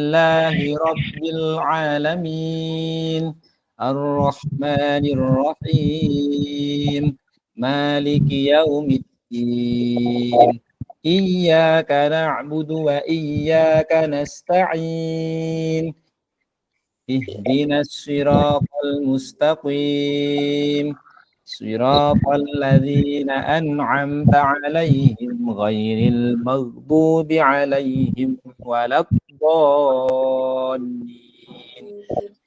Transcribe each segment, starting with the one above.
Alhamdulillahi Rabbil Alamin Ar-Rahmanir Rahim Maliki Yaumiddin Iyyaka na'budu wa iyyaka nasta'in Ihdinas siratal mustaqim Siratal ladzina an'amta 'alaihim ghairil maghdubi 'alaihim waladdallin.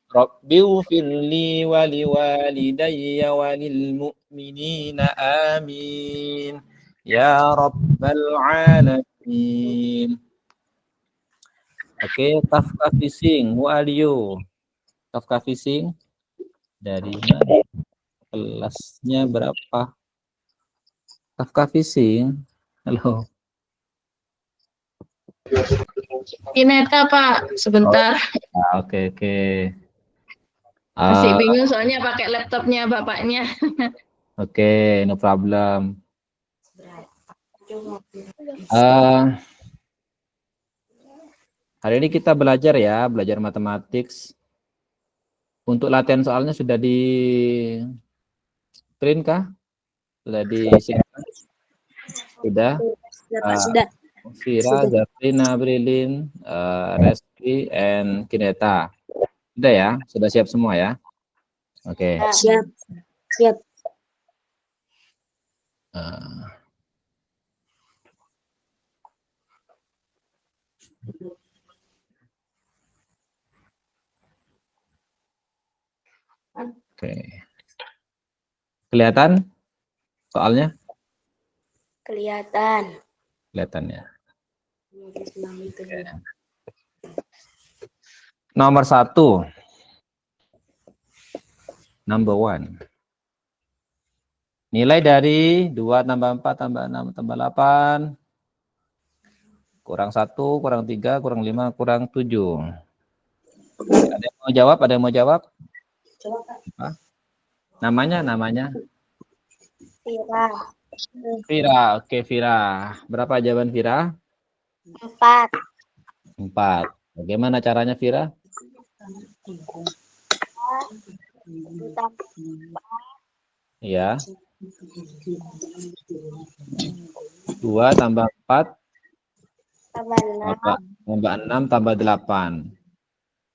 Rabbighfirli wa liwalidayya wa lil mu'minina amin. Ya rabbal alamin. Oke, Kafka Fishing, who are you? Kafka Fishing dari mana? Kelasnya berapa? Kafka Fishing, halo. Kineta Pak, sebentar. Oke. Masih bingung soalnya pakai laptopnya bapaknya. Oke, no problem. Hari ini kita belajar matematik. Untuk latihan soalnya sudah di print kah? Sudah di-share? Sudah? Sudah. Vira, Zafrina, Brilin, Reski, and Kineta. Sudah ya? Sudah siap semua ya? Oke. Siap. Oke. Kelihatan soalnya? Kelihatan ya. Nomor 1. Number 1. Nilai dari 2 tambah 4 tambah 6 tambah 8 kurang 1 kurang 3 kurang 5 kurang 7. Ada yang mau jawab? Apa? Namanya? Vira. Oke, Vira. Berapa jawaban Vira? 4. 4. Bagaimana caranya Vira? Iya. 2 tambah 4 tambah 6 tambah 8.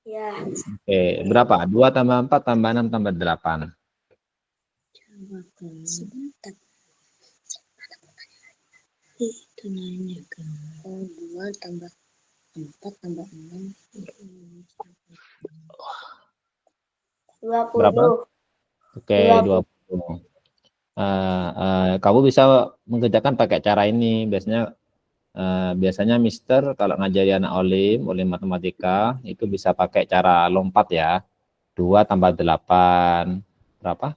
Ya. Oke, berapa? 2 tambah 4 tambah 6 tambah 8. Itu nanya kan. 2 tambah 4 tambah 6. 20. Berapa? Oke, 20. Kamu bisa mengerjakan pakai cara ini. Biasanya Mister kalau ngajari anak olim matematika itu bisa pakai cara lompat ya. 2 tambah 8. Berapa?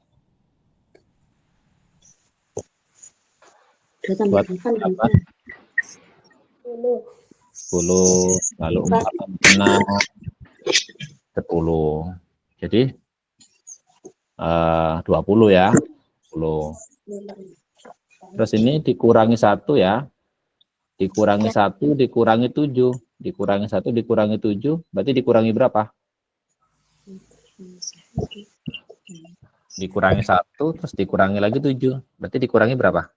2 tambah 8. 10. Lalu 4 tambah 6. 10. Jadi 20 ya. 10. Terus ini dikurangi 1 ya. Dikurangi 1 dikurangi 7. Dikurangi 1 dikurangi 7. Berarti dikurangi berapa? Dikurangi 1 terus dikurangi lagi 7. Berarti dikurangi berapa?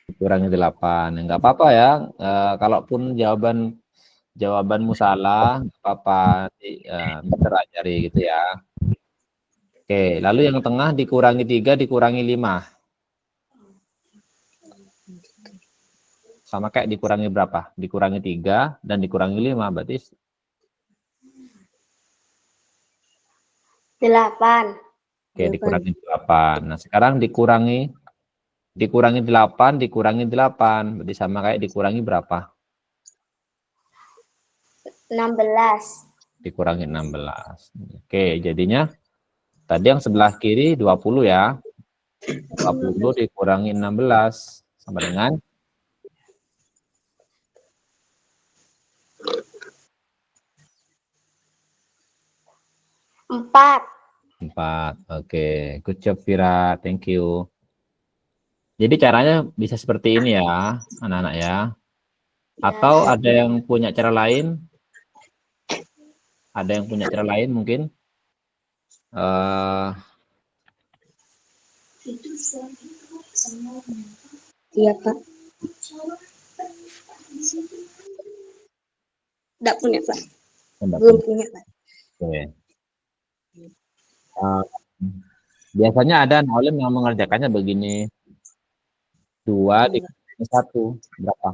Dikurangi 8. Enggak apa-apa ya. Kalaupun jawabanmu salah, enggak apa-apa. Mister ajari gitu ya. Oke, lalu yang tengah dikurangi 3 dikurangi 5. Sama kayak dikurangi berapa? Dikurangi 3 dan dikurangi 5 berarti 8. Oke, dikurangi 8. Nah, sekarang dikurangi 8 dikurangi 8 berarti sama kayak dikurangi berapa? 16. Dikurangi 16. Oke, jadinya tadi yang sebelah kiri 20 ya. 20 dikurangi 16 sama dengan 4. 4. Oke, good job Vira. Thank you. Jadi caranya bisa seperti ini ya, anak-anak ya. Atau ada yang punya cara lain? Ada yang punya cara lain mungkin? Iya, Pak. Tidak punya, Pak. Belum punya, Pak. Oke. Biasanya ada anak olim yang mengerjakannya begini. 2 dikurangi 1, berapa?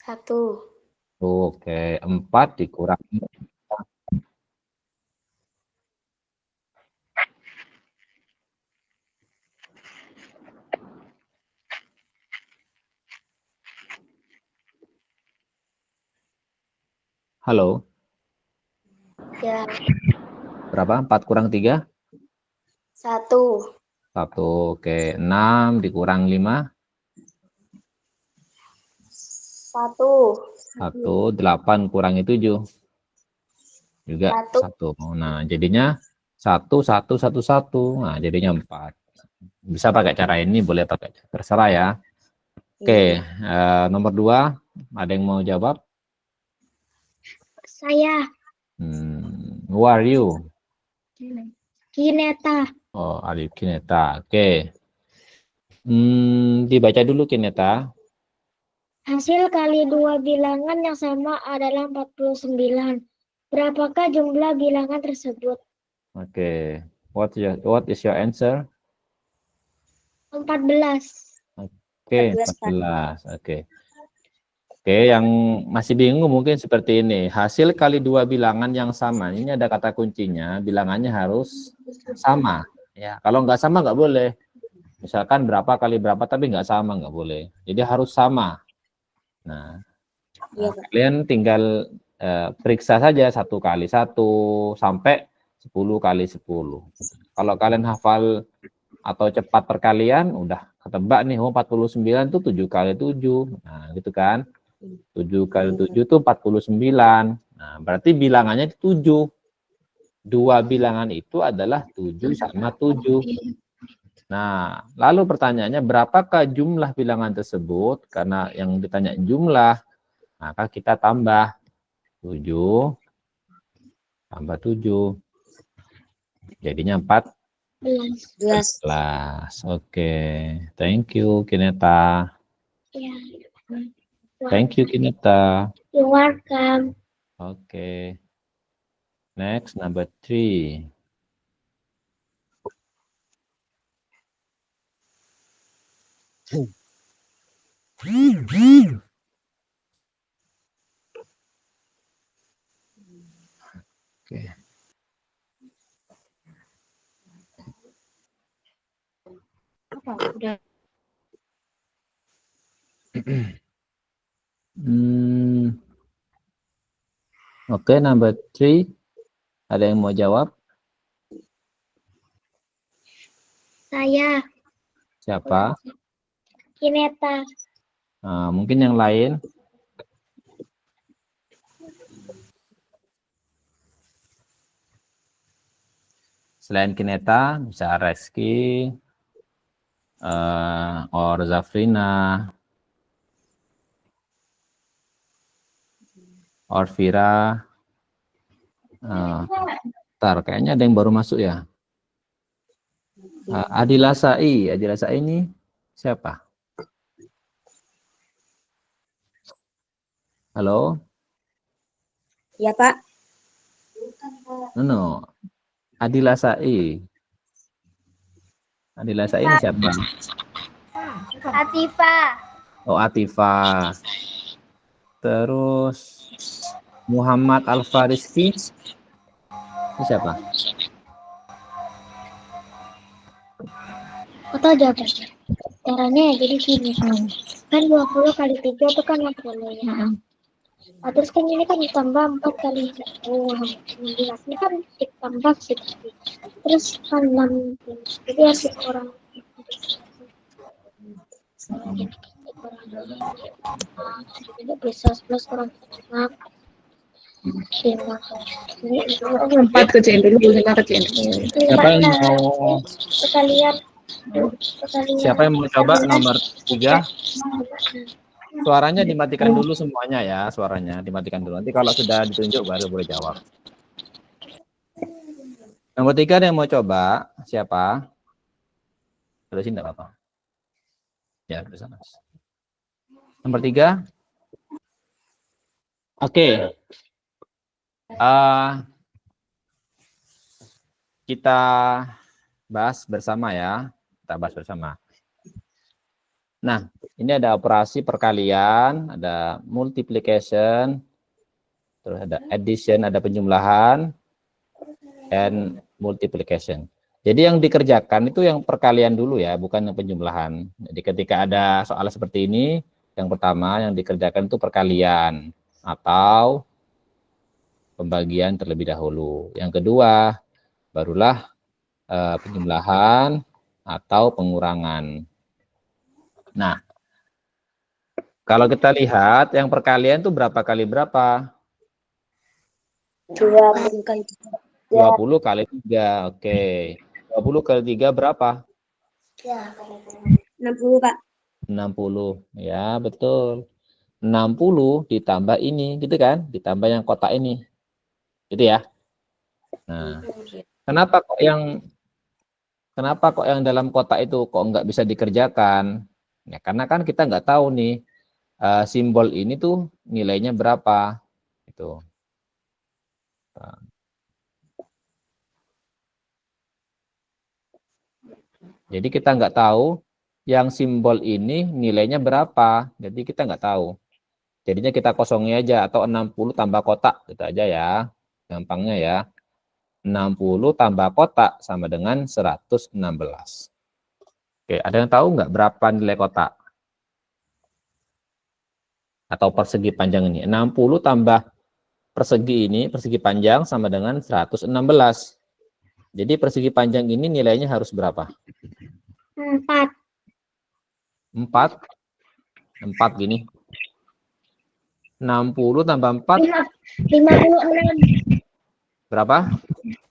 1. Oke, 4 dikurangi. Halo, Ya, berapa? 4 kurang 3? 1. 1, oke. 6 dikurang 5? 1. 1, 8 kurangi 7? Juga 1. Nah, jadinya 1, 1, 1, 1. Nah, jadinya 4. Bisa pakai cara ini, boleh pakai. Terserah ya. Oke, nomor 2. Ada yang mau jawab? Saya. Who are you? Kineta. Oh, Alif Kineta. Oke. Dibaca dulu Kineta. Hasil kali dua bilangan yang sama adalah 49. Berapakah jumlah bilangan tersebut? Oke. What is your answer? 14. Oke, 14. Oke. Oke, yang masih bingung mungkin seperti ini. Hasil kali dua bilangan yang sama. Ini ada kata kuncinya, bilangannya harus sama. Ya, kalau nggak sama nggak boleh. Misalkan berapa kali berapa tapi nggak sama, nggak boleh. Jadi harus sama. Nah, kalian tinggal periksa saja 1 kali 1 sampai 10 kali 10. Kalau kalian hafal atau cepat perkalian, udah ketebak nih, 49 itu 7 kali 7. Nah, gitu kan. 7 kali 7 itu 49. Nah, berarti bilangannya 7. Dua bilangan itu adalah 7 sama 7. Nah, lalu pertanyaannya berapakah jumlah bilangan tersebut? Karena yang ditanya jumlah, maka kita tambah 7 tambah 7. Jadinya 14. Oke. Thank you, Kineta. Thank you, Kineta. You're welcome. Oke. Next, number 3. Oke. Oke, number 3. Ada yang mau jawab? Saya. Siapa? Kineta. Mungkin yang lain. Selain Kineta, bisa Reski, or Zafrina, or Vira. Ntar, kayaknya ada yang baru masuk ya. Adila Sai. Adila Sai ini siapa? Halo? Ya, Pak. No. Adila Sai. Adila Sai ini siapa? Atifa. Oh, Atifa. Terus Muhammad Al-Fariski. Ini siapa? Atau jawaban. Caranya jadi gini. Kan 20 kali 3 itu kan 60 ya. Terus kan ini kan ditambah 4 kali 16. Ini kan ditambah 60. Terus kan 6. Jadi harus kurang. Jadi bisa 11 kurang 6. 4 kecil dulu, 5 kecil. Siapa yang mau? Sekalian Siapa yang mau coba nomor 3? Suaranya dimatikan dulu semuanya ya, suaranya dimatikan dulu. Nanti kalau sudah ditunjuk baru boleh jawab. Nomor 3 ada yang mau coba? Siapa? Terusin enggak apa-apa. Ya, terus sana. Nomor 3. Oke. Kita bahas bersama ya. Kita bahas bersama. Nah, ini ada operasi perkalian, ada multiplication, terus ada addition, ada penjumlahan, and multiplication. Jadi yang dikerjakan itu yang perkalian dulu ya, bukan yang penjumlahan. Jadi ketika ada soal seperti ini, yang pertama yang dikerjakan itu perkalian atau pembagian terlebih dahulu. Yang kedua, barulah penjumlahan atau pengurangan. Nah, kalau kita lihat yang perkalian itu berapa kali berapa? 20 kali 20 kali 3. Oke. 20 kali 3 berapa? 60, Pak. 60. Ya, betul. 60 ditambah ini, gitu kan? Ditambah yang kotak ini. Gitu ya. Nah, kenapa kok yang dalam kotak itu kok nggak bisa dikerjakan? Ya, karena kan kita nggak tahu nih simbol ini tuh nilainya berapa. Itu. Jadi kita nggak tahu yang simbol ini nilainya berapa. Jadi kita nggak tahu. Jadinya kita kosongin aja atau 60 tambah kotak gitu aja ya. Gampangnya ya. 60 tambah kotak sama dengan 116. Oke, ada yang tahu nggak berapa nilai kotak? Atau persegi panjang ini? 60 tambah persegi ini, persegi panjang sama dengan 116. Jadi persegi panjang ini nilainya harus berapa? 4. 4. 4 gini. 60 tambah 4. 56. Berapa?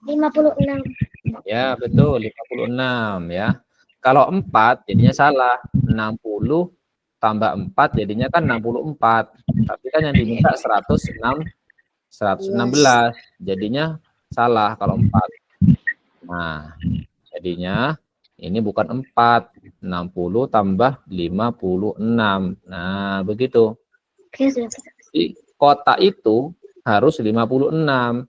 56. Ya, betul. 56 ya. Kalau 4 jadinya salah. 60 tambah 4 jadinya kan 64. Tapi kan yang diminta 116. Jadinya salah kalau 4. Nah, jadinya ini bukan 4. 60 tambah 56. Nah, begitu. Jadi kotak itu harus 56.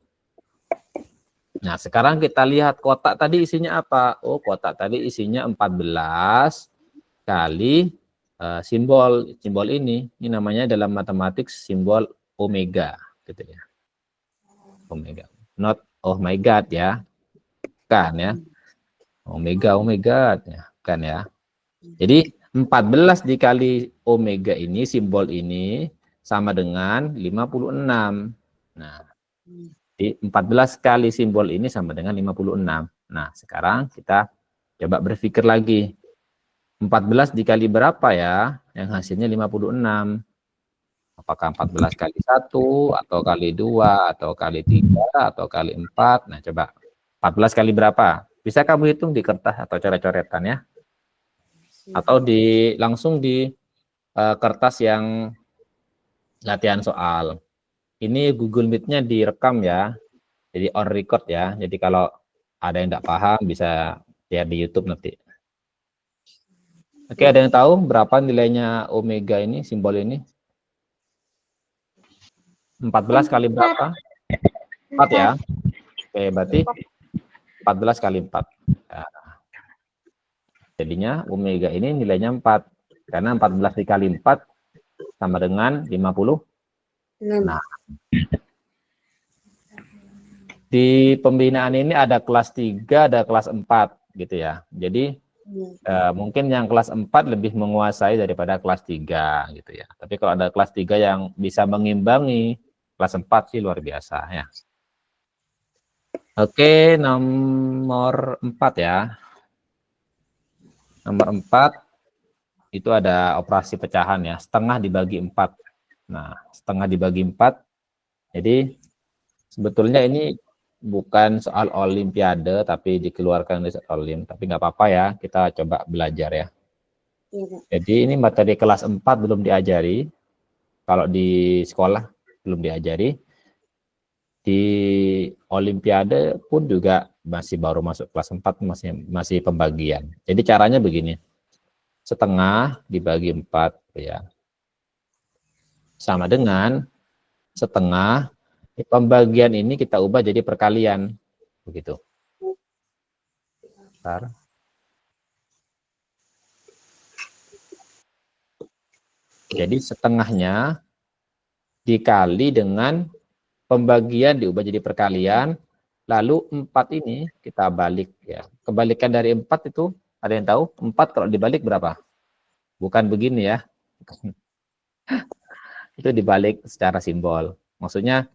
Nah, sekarang kita lihat kotak tadi isinya apa? Oh, kotak tadi isinya 14 kali simbol ini. Ini namanya dalam matematik simbol omega, gitu ya. Omega. Not oh my god ya. Kan ya. Omega ya, kan ya. Jadi 14 dikali omega ini, simbol ini sama dengan 56. Nah, di 14 kali simbol ini sama dengan 56. Nah, sekarang kita coba berpikir lagi. 14 dikali berapa ya? Yang hasilnya 56. Apakah 14 kali 1, atau kali 2, atau kali 3, atau kali 4? Nah, coba. 14 kali berapa? Bisa kamu hitung di kertas atau coret-coretan ya? Atau langsung di kertas yang latihan soal. Ini Google Meet-nya direkam ya. Jadi on record ya. Jadi kalau ada yang tidak paham bisa lihat di YouTube nanti. Oke, ada yang tahu berapa nilainya omega ini, simbol ini? 14 kali berapa? 4 ya. Oke, berarti 14 kali 4. Nah, jadinya omega ini nilainya 4. Karena 14 dikali 4 sama dengan 50. Nah, di pembinaan ini ada kelas 3, ada kelas 4 gitu ya. Jadi mungkin yang kelas 4 lebih menguasai daripada kelas 3 gitu ya. Tapi kalau ada kelas 3 yang bisa mengimbangi kelas 4 sih luar biasa ya. Oke, nomor 4 ya. Nomor 4 itu ada operasi pecahan ya, setengah dibagi 4. Nah, setengah dibagi 4. Jadi sebetulnya ini bukan soal olimpiade, tapi dikeluarkan dari soal olim. Tapi nggak apa-apa ya, kita coba belajar ya. Iya, Pak. Jadi ini materi kelas 4 belum diajari. Kalau di sekolah belum diajari. Di olimpiade pun juga masih baru masuk kelas 4, masih pembagian. Jadi caranya begini. Setengah dibagi 4 ya. Sama dengan setengah, pembagian ini kita ubah jadi perkalian. Begitu. Bentar. Jadi setengahnya dikali dengan pembagian diubah jadi perkalian, lalu 4 ini kita balik ya. Kebalikan dari 4 itu, ada yang tahu? 4 kalau dibalik berapa? Bukan begini ya. Itu dibalik secara simbol. Maksudnya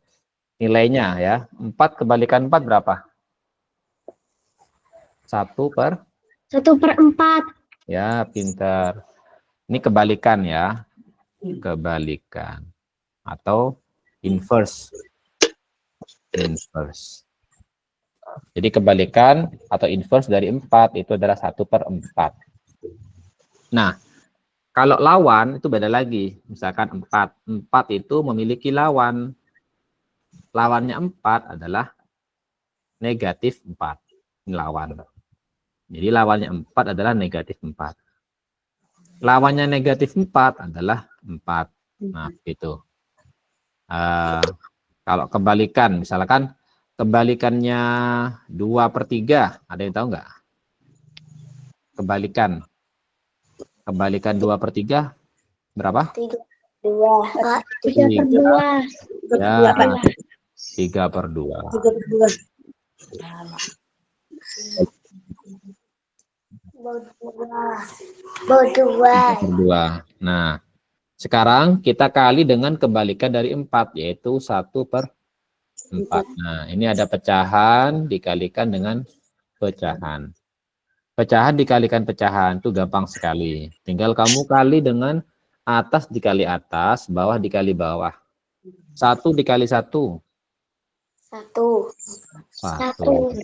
nilainya ya. 4 kebalikan 4 berapa? 1/4. 1/4. Ya, pintar. Ini kebalikan ya. Kebalikan. Atau inverse. Inverse. Jadi kebalikan atau inverse dari 4 itu adalah 1/4. Nah, kalau lawan itu beda lagi. Misalkan 4. 4 itu memiliki lawan. Lawannya 4 adalah negatif 4. Ini lawan. Jadi lawannya 4 adalah negatif 4. Lawannya negatif 4 adalah 4. Nah, gitu. Kalau kebalikan, misalkan kebalikannya 2/3. Ada yang tahu nggak? Kebalikan. Kebalikan 2/3 berapa? 2. 3/2. Ya, 3/2. 3/2. Berdua. 3/2. Nah, sekarang kita kali dengan kebalikan dari 4, yaitu 1/4. Nah, ini ada pecahan dikalikan dengan pecahan. Pecahan dikalikan pecahan itu gampang sekali. Tinggal kamu kali dengan atas dikali atas, bawah dikali bawah. 1 dikali 1. 1. 1.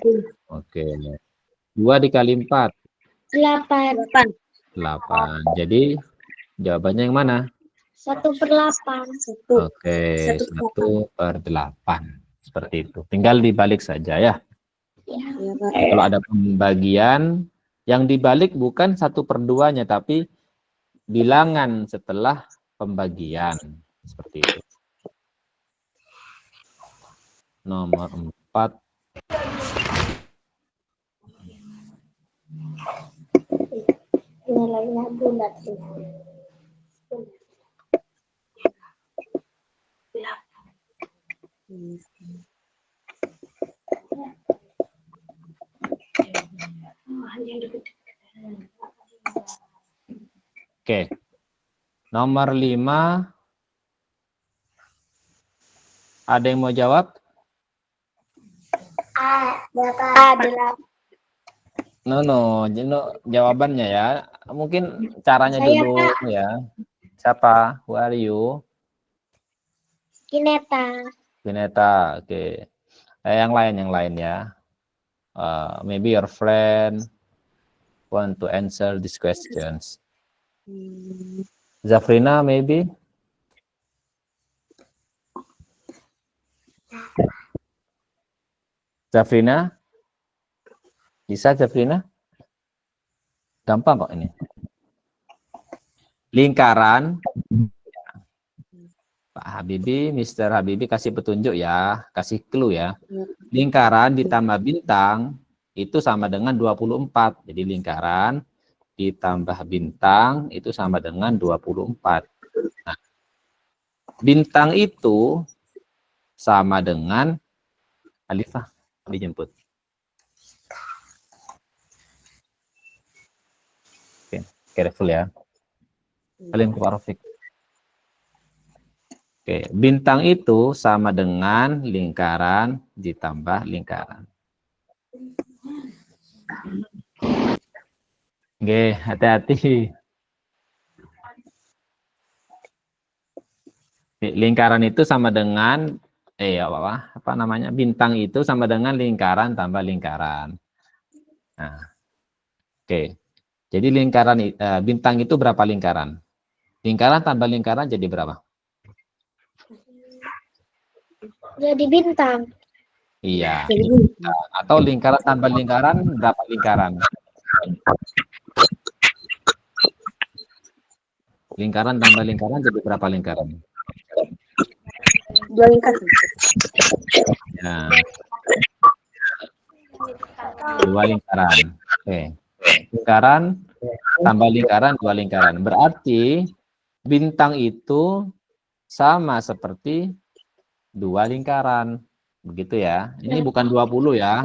Oke. 2 dikali 4. 8. 8. Jadi jawabannya yang mana? 1/8. Oke, 1/8. Seperti itu. Tinggal dibalik saja ya. Ya. Iya, Pak. Kalau ada pembagian, yang dibalik bukan 1/2-nya, tapi bilangan setelah pembagian. Seperti itu. Nomor 4. Nilainya bulat sih. Oke. Nomor 5. Ada yang mau jawab? A8. No, jawabannya ya. Mungkin caranya Saya, dulu Pak. ya. Siapa? Who are you? Kineta. Bineta. Oke. Yang lain ya. Maybe your friend want to answer these questions. Zafrina, maybe? Zafrina? Bisa Zafrina? Gampang kok ini. Lingkaran. Pak Habibie, Mr. Habibie kasih petunjuk ya, kasih clue ya. Lingkaran ditambah bintang itu sama dengan 24. Jadi lingkaran ditambah bintang itu sama dengan 24. Nah, bintang itu sama dengan Alifah dijemput. Oke, careful ya. Kalian Pak Rafiq. Oke, bintang itu sama dengan lingkaran ditambah lingkaran. Oke, hati-hati. Lingkaran itu sama dengan apa namanya, bintang itu sama dengan lingkaran tambah lingkaran. Nah, oke. Jadi bintang itu berapa lingkaran? Lingkaran tambah lingkaran jadi berapa? Jadi bintang. Iya. Jadi Atau lingkaran tambah lingkaran berapa lingkaran? Lingkaran tambah lingkaran jadi berapa lingkaran? 2 lingkaran. Ya, 2 lingkaran. Oke. Lingkaran tambah lingkaran 2 lingkaran. Berarti bintang itu sama seperti 2 lingkaran. Begitu ya. Ini bukan 20 ya,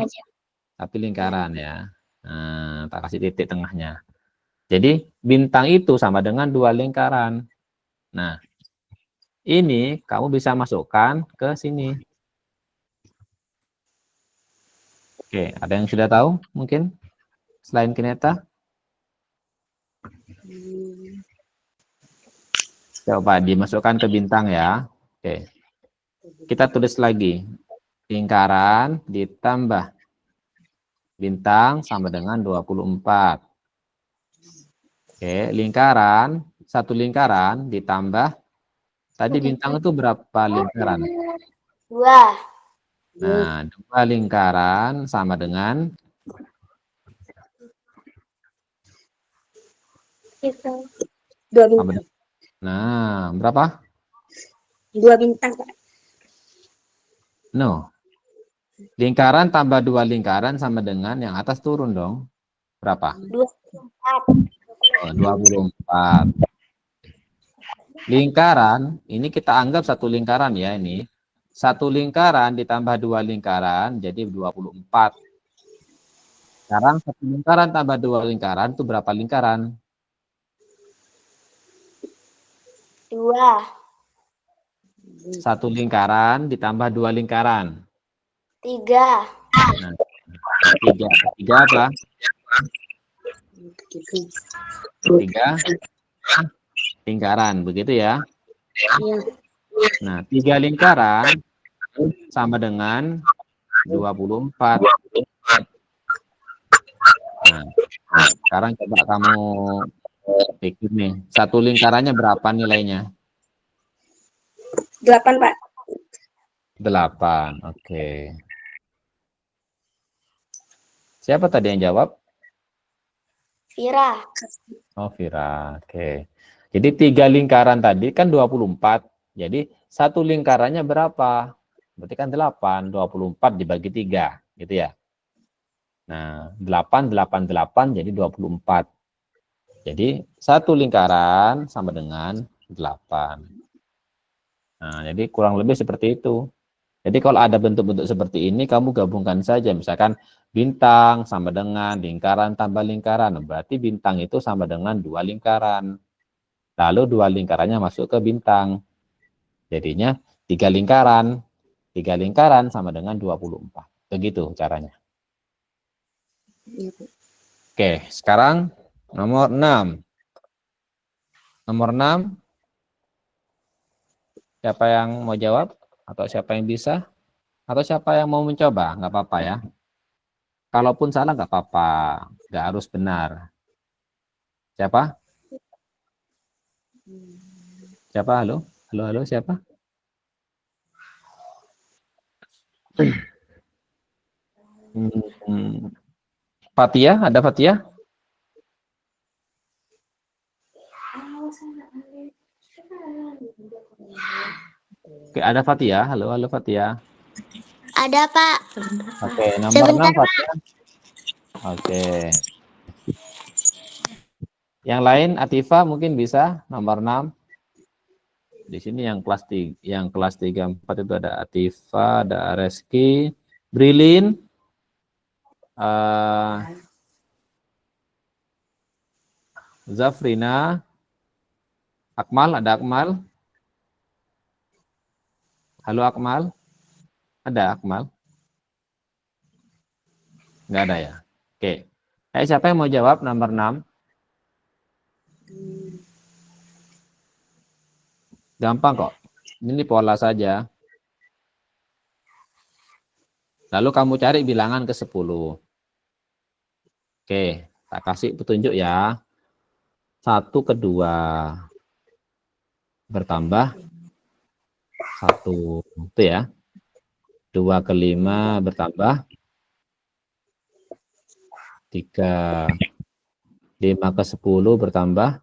tapi lingkaran ya. Nah, tak kasih titik tengahnya. Jadi bintang itu sama dengan 2 lingkaran. Nah, ini kamu bisa masukkan ke sini. Oke, ada yang sudah tahu mungkin selain Kineta? Coba dimasukkan ke bintang ya. Oke. Kita tulis lagi. Lingkaran ditambah bintang sama dengan 24. Oke, satu lingkaran ditambah, tadi bintang itu berapa lingkaran? 2. Nah, 2 lingkaran sama dengan, Itu. 2 sama bintang. dengan nah, berapa? 2 bintang, Pak. No. Lingkaran tambah 2 lingkaran sama dengan yang atas turun dong. Berapa? 24. Lingkaran, ini kita anggap satu lingkaran ya ini. Satu lingkaran ditambah 2 lingkaran jadi 24. Sekarang satu lingkaran tambah 2 lingkaran itu berapa lingkaran? 2. Satu lingkaran ditambah 2 lingkaran. 3. Nah, 3. 3 apa? 3 lingkaran, begitu ya. Iya. Nah, 3 lingkaran sama dengan 24. Nah, sekarang coba kamu pikir nih, satu lingkarannya berapa nilainya? 8, Pak. 8. Oke. Siapa tadi yang jawab? Vira. Oh, Vira. Oke. Jadi 3 lingkaran tadi kan 24. Jadi satu lingkarannya berapa? Berarti kan 8. 24 dibagi 3. Gitu ya. Nah, 8, 8, 8 jadi 24. Jadi satu lingkaran sama dengan 8. Nah, jadi kurang lebih seperti itu. Jadi kalau ada bentuk-bentuk seperti ini, kamu gabungkan saja. Misalkan bintang sama dengan lingkaran tambah lingkaran. Berarti bintang itu sama dengan 2 lingkaran. Lalu 2 lingkarannya masuk ke bintang. Jadinya 3 lingkaran. 3 lingkaran sama dengan 24. Begitu caranya. Oke, sekarang nomor 6. Nomor 6. Siapa yang mau jawab? Atau siapa yang bisa? Atau siapa yang mau mencoba? Nggak apa-apa ya. Kalaupun salah nggak apa-apa. Nggak harus benar. Siapa? Siapa? Halo? Halo, halo, siapa? Fatia, ada Fatia? Oke, ada Fatia. Halo, halo Fatia. Ada, Pak. Oke, nomor Sebentar, 6 Fatia. Oke. Yang lain Atifa mungkin bisa nomor 6. Di sini yang kelas 3 4 itu ada Atifa, ada Reski, Brilin, Zafrina, Akmal, ada Akmal. Halo Akmal. Ada Akmal? Enggak ada ya? Oke. Siapa yang mau jawab nomor 6? Gampang kok. Ini pola saja. Lalu kamu cari bilangan ke 10. Oke, tak kasih petunjuk ya. 1 ke 2 bertambah 1 itu ya. 2 ke 5 bertambah 3. 5 ke 10 bertambah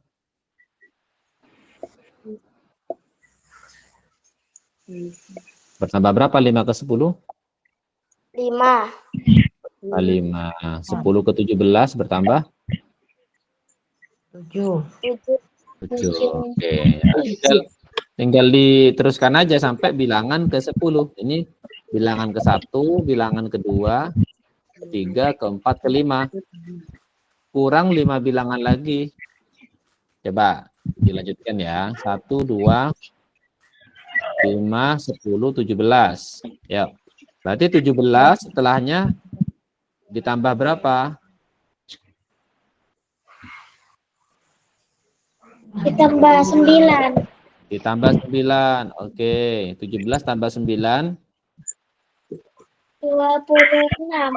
5 ke 10? 5. 5. 10 ke 17 bertambah 7. 7. Oke, ya. Tinggal diteruskan aja sampai bilangan ke 10. Ini bilangan ke 1, bilangan kedua, ketiga, keempat, kelima. Kurang 5 bilangan lagi. Coba dilanjutkan ya. 1, 2, 5, 10, 17. Ya. Berarti 17 setelahnya ditambah berapa? Ditambah 9. Ditambah 9. Oke, 17 tambah 9. 26.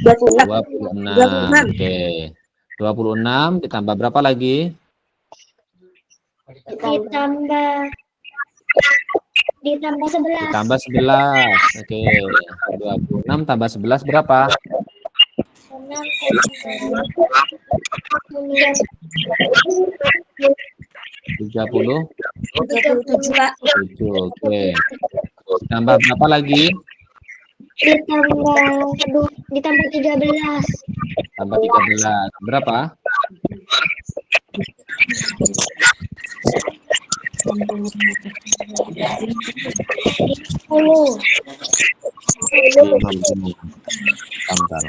26. Oke. 26 ditambah berapa lagi? Ditambah 11. Ditambah 11. Oke. 26 tambah 11 berapa? 30. 37, Pak. 7. Oke. Ditambah berapa lagi? Ditambah 13. Tambah 13. Berapa? 10. 50. Bentar.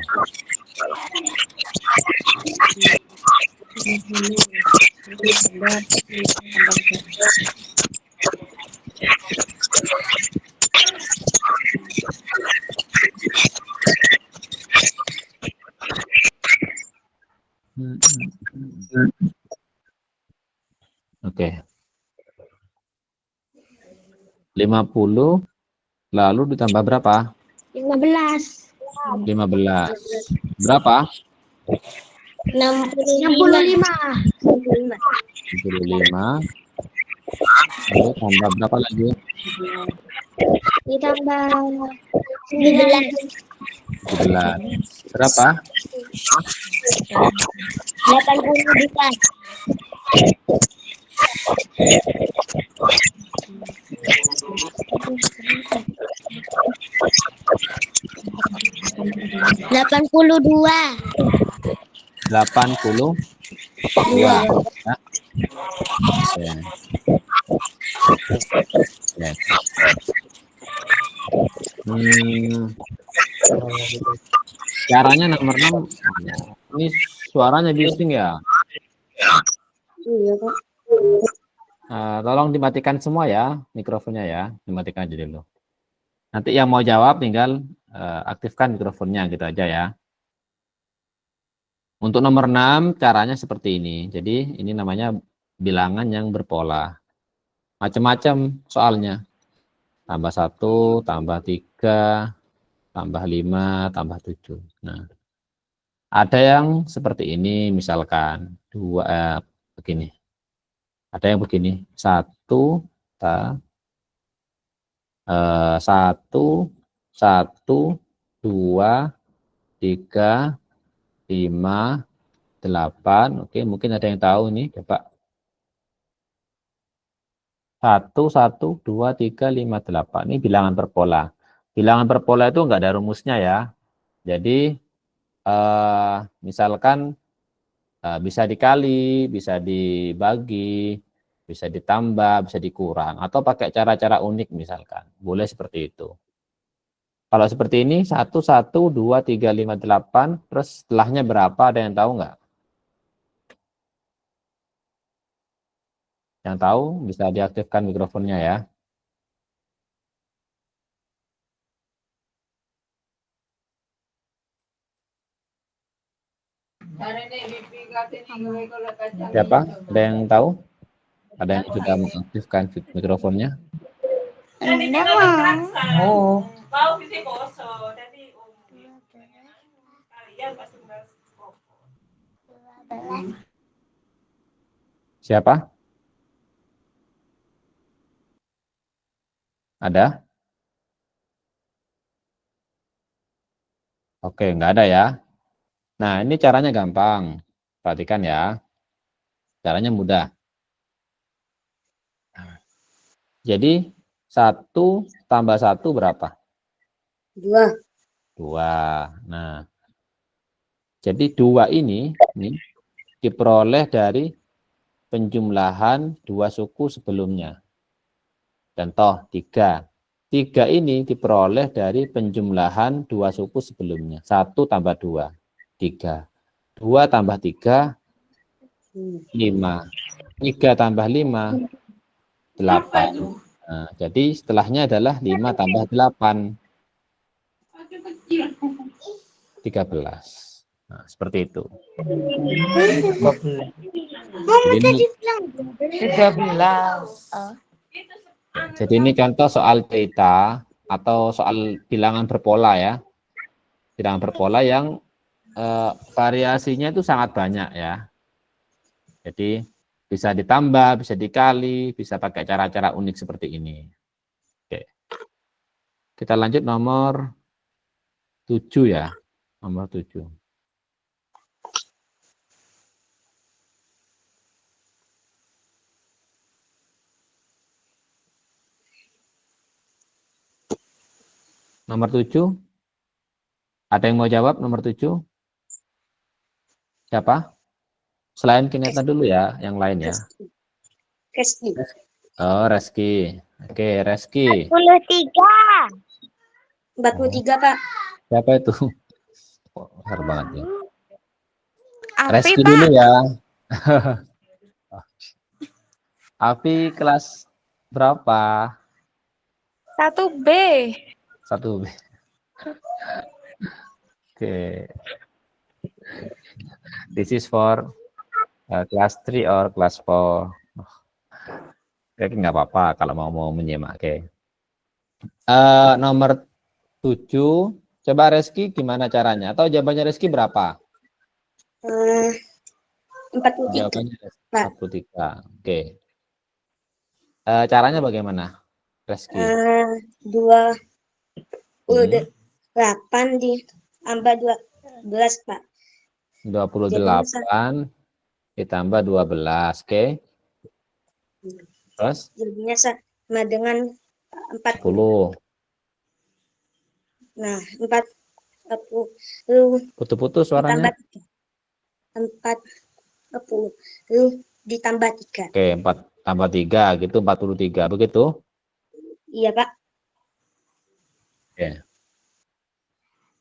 Oke. 50 lalu ditambah berapa? 15. 15. Berapa? 65. 75. Lalu tambah berapa lagi? Ditambah 19. 17. Berapa? 80 juta. 82. 82. Ya. Oke. Ya. Caranya nomor 6. Ini suaranya bising ya. Iya, Pak. Tolong dimatikan semua ya mikrofonnya ya. Dimatikan aja dulu. Nanti yang mau jawab tinggal aktifkan mikrofonnya gitu aja ya. Untuk nomor 6 caranya seperti ini. Jadi ini namanya bilangan yang berpola. Macam-macam soalnya. Tambah 1, tambah 3, tambah 5, tambah 7. Nah, ada yang seperti ini misalkan 2 begini. Ada yang begini 1, 1, 1, 2, 3, 5, 8. Oke, mungkin ada yang tahu nih, coba. 1, 1, 2, 3, 5, 8. Ini bilangan berpola. Bilangan berpola itu enggak ada rumusnya ya. Jadi, misalkan bisa dikali, bisa dibagi, bisa ditambah, bisa dikurang. Atau pakai cara-cara unik misalkan. Boleh seperti itu. Kalau seperti ini, 1, 1, 2, 3, 5, 8. Terus setelahnya berapa? Ada yang tahu nggak? Yang tahu bisa diaktifkan mikrofonnya ya. Siapa? Ada yang tahu? Ada yang sudah mengaktifkan mikrofonnya? Oh. Siapa? Ada? Oke, nggak ada ya. Nah, ini caranya gampang. Perhatikan ya. Caranya mudah. Jadi, 1 tambah 1 berapa? 2. 2. Nah, jadi 2 ini diperoleh dari penjumlahan 2 suku sebelumnya. Contoh 3. 3 ini diperoleh dari penjumlahan 2 suku sebelumnya. 1 tambah 2, 3. 2 tambah 3, 5. 3 tambah 5, 8. Nah, jadi setelahnya adalah 5 tambah 8, 13. Nah, seperti itu. Jadi ini, 13. jadi ini contoh soal cerita atau soal bilangan berpola ya. Bilangan berpola yang variasinya itu sangat banyak ya. Jadi bisa ditambah, bisa dikali, bisa pakai cara-cara unik seperti ini. Oke. Kita lanjut nomor 7 ya. Nomor 7. Nomor 7. Ada yang mau jawab nomor 7? Siapa? Selain Kineta dulu ya, yang lain ya. Reski. Oh, Reski. Oke, Reski. 43. 43, Pak. Siapa itu? Oh, besar banget ya. Api, Reski Pak. dulu ya. Api kelas berapa? 1B. 1B. Oke. This is for class 3 or class 4. Oke, nggak apa-apa kalau mau menyimak. Oke. Nomor 7. Coba Reski gimana caranya? Atau jawabannya Reski berapa? 43. Jawabannya Pak. 43. Oke. Caranya bagaimana, Reski? 28 ditambah 12, Pak. 28 ditambah 12. Oke. Terus? Jadinya sama dengan 40. Nah, 40 Putus-putus suaranya. ditambah 40 ditambah 3. Oke, 4 tambah 3 gitu 43. Begitu? Iya, Pak. Oke.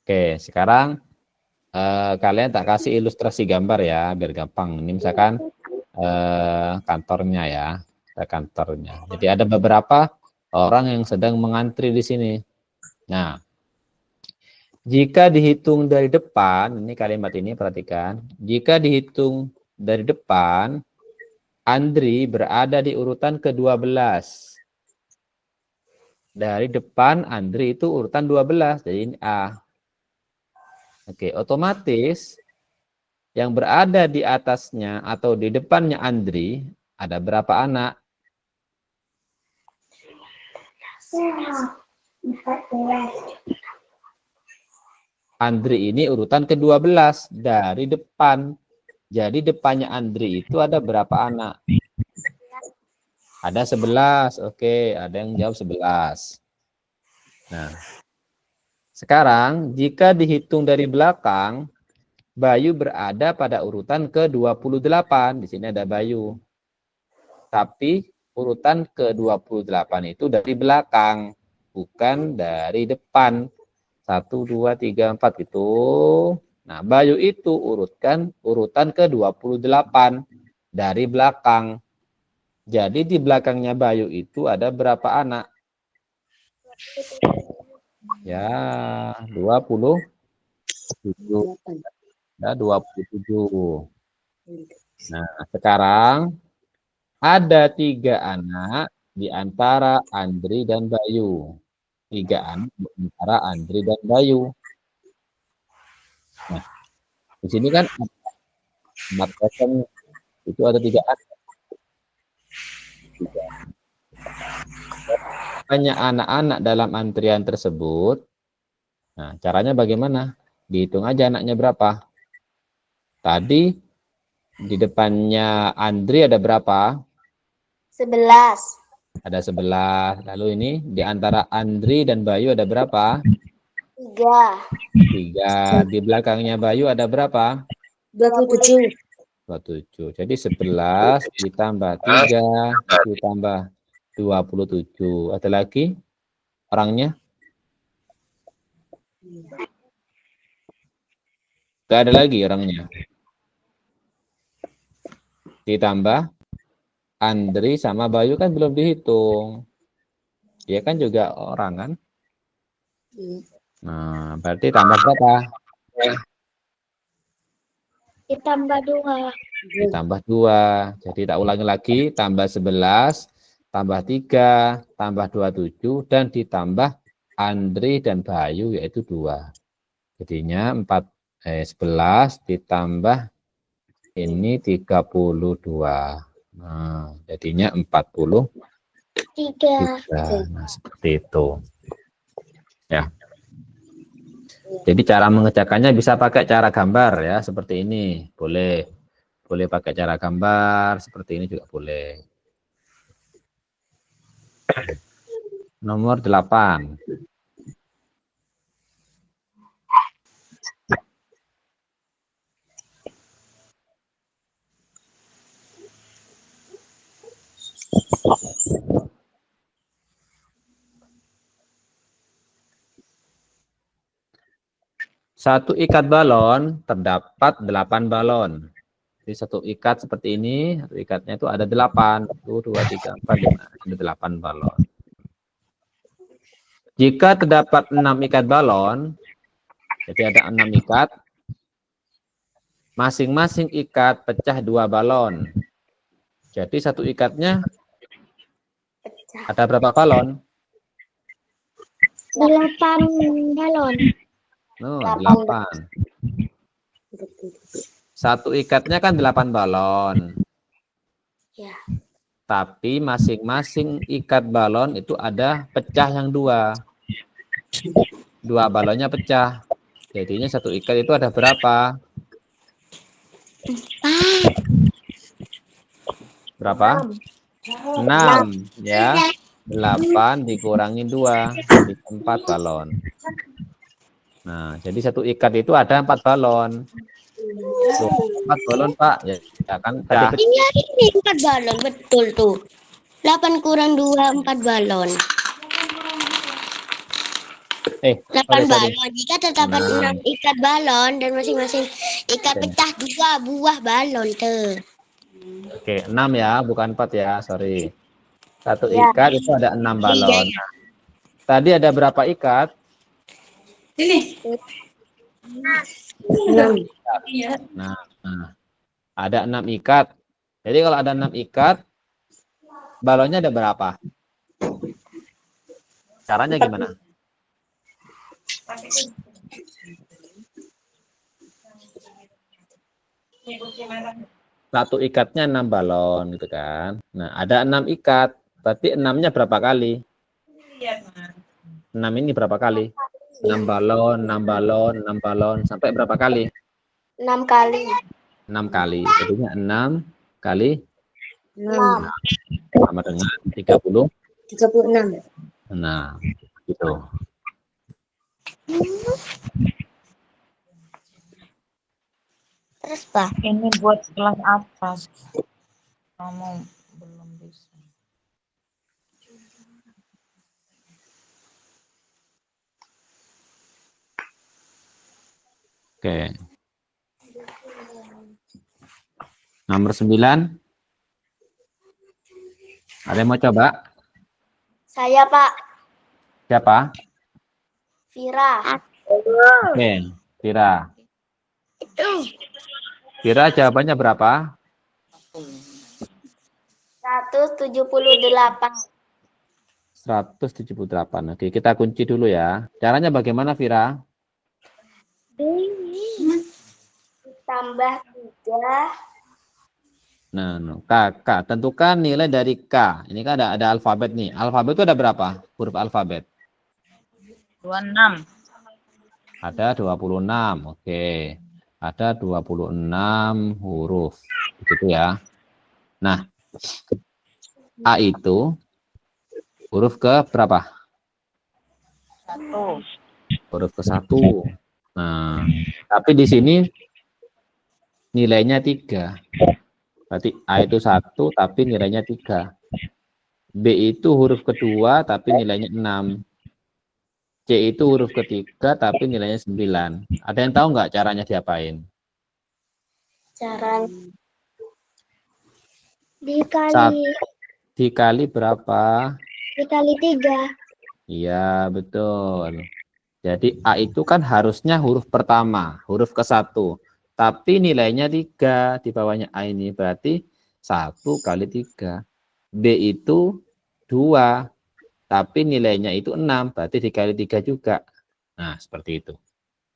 Oke, sekarang kalian tak kasih ilustrasi gambar ya, biar gampang. Ini misalkan kantornya ya, kantornya. Jadi ada beberapa orang yang sedang mengantri di sini. Nah, jika dihitung dari depan, ini kalimat ini perhatikan. Jika dihitung dari depan, Andri berada di urutan ke-12. Dari depan Andri itu urutan 12, jadi ini A. Oke, otomatis yang berada di atasnya atau di depannya Andri ada berapa anak? 14. Andri ini urutan ke-12 dari depan. Jadi depannya Andri itu ada berapa anak? Ada 11. Oke, ada yang jawab 11. Nah, sekarang jika dihitung dari belakang, Bayu berada pada urutan ke-28. Di sini ada Bayu. Tapi urutan ke-28 itu dari belakang, bukan dari depan. 1, 2, 3, 4 gitu. Nah, Bayu itu urutan ke-28 dari belakang. Jadi di belakangnya Bayu itu ada berapa anak? Ya, 27. Ya, 27. Nah, sekarang ada 3 anak di antara Andri dan Bayu. 3 anak di antara Andri dan Bayu. Nah, Di sini kan 4 kosong itu ada 3 angka. Banyak anak-anak dalam antrian tersebut. Nah, caranya bagaimana? Dihitung aja anaknya berapa. Tadi di depannya Andri ada berapa? 11. Ada 11. Lalu ini di antara Andri dan Bayu ada berapa? 3. 3. Di belakangnya Bayu ada berapa? 27. 27. Jadi 11 ditambah 3 ditambah 27. Ada lagi orangnya? Tidak ada lagi orangnya. Ditambah Andri sama Bayu kan belum dihitung. Dia kan juga orang kan? Nah, berarti tambah berapa? Ditambah 2. Ditambah 2. Jadi tak ulangi lagi, tambah 11, tambah 3, tambah 27, dan ditambah Andri dan Bayu yaitu 2. Jadinya 11 ditambah ini 32. Nah, jadinya 43. 3. Nah, seperti itu. Ya. Jadi cara mengerjakannya bisa pakai cara gambar ya, seperti ini. Boleh. Boleh pakai cara gambar, seperti ini juga boleh. Nomor 8. Satu ikat balon terdapat 8 balon. Jadi satu ikat seperti ini, satu ikatnya itu ada 8. 1, 2, 3, 4, 5. Ada 8 balon. Jika terdapat 6 ikat balon, jadi ada 6 ikat, masing-masing ikat pecah 2 balon. Jadi satu ikatnya ada berapa balon? 8 balon. Oh, 8. Satu ikatnya kan 8 balon. Ya. Tapi masing-masing ikat balon itu ada pecah yang 2. 2 balonnya pecah. Jadinya satu ikat itu ada berapa? 4. Berapa? 6 ya. 8 dikurangi 2 jadi 4 balon. Nah, jadi satu ikat itu ada 4 balon. Tuh, 4 balon, Pak. Ya kan tadi pecah. Ini 4 balon, betul tuh. 8 kurang 2, 4 balon. 8 sorry. balon. Jika terdapat 6 ikat balon dan masing-masing ikat pecah 2 buah balon tuh. Oke, 6 ya, bukan 4 ya, sorry. Satu Ya. ikat itu ada 6 balon. Iya. Tadi ada berapa ikat? Ini. 6. Nah, ada 6 ikat. Jadi kalau ada 6 ikat, balonnya ada berapa? Caranya gimana? Satu ikatnya 6 balon gitu kan. Nah, ada 6 ikat. Berarti 6-nya berapa kali? 6 ini berapa kali? 6 balon, 6 balon, 6 balon. Sampai berapa kali? 6 kali. 6 kali. Jadinya 6 kali 6. sama dengan 30. 36. Nah, gitu. Terus, Pak? Ini buat kelas atas. Kamu belum bisa. Oke. Nomor 9. Ada yang mau coba? Saya, Pak. Siapa? Vira. Oke, Vira. Vira jawabannya berapa? 178. 178. Oke, kita kunci dulu ya. Caranya bagaimana, Vira? tambah 3. Nah, K. Tentukan nilai dari K. Ini kan ada alfabet nih. Alfabet itu ada berapa? Huruf alfabet. 26. Ada 26. Oke. Ada 26 huruf. Begitu ya. Nah, A itu huruf ke berapa? 1. Huruf ke 1. Nah, tapi di sini nilainya 3. Berarti A itu 1 tapi nilainya 3. B itu huruf kedua tapi nilainya 6. C itu huruf ketiga tapi nilainya 9. Ada yang tahu nggak caranya diapain? Cara Dikali berapa? Dikali 3. Iya, betul. Jadi A itu kan harusnya huruf pertama, huruf ke-1. Tapi nilainya 3 di bawahnya A ini. Berarti 1 kali 3. B itu 2. Tapi nilainya itu 6. Berarti dikali 3 juga. Nah, seperti itu.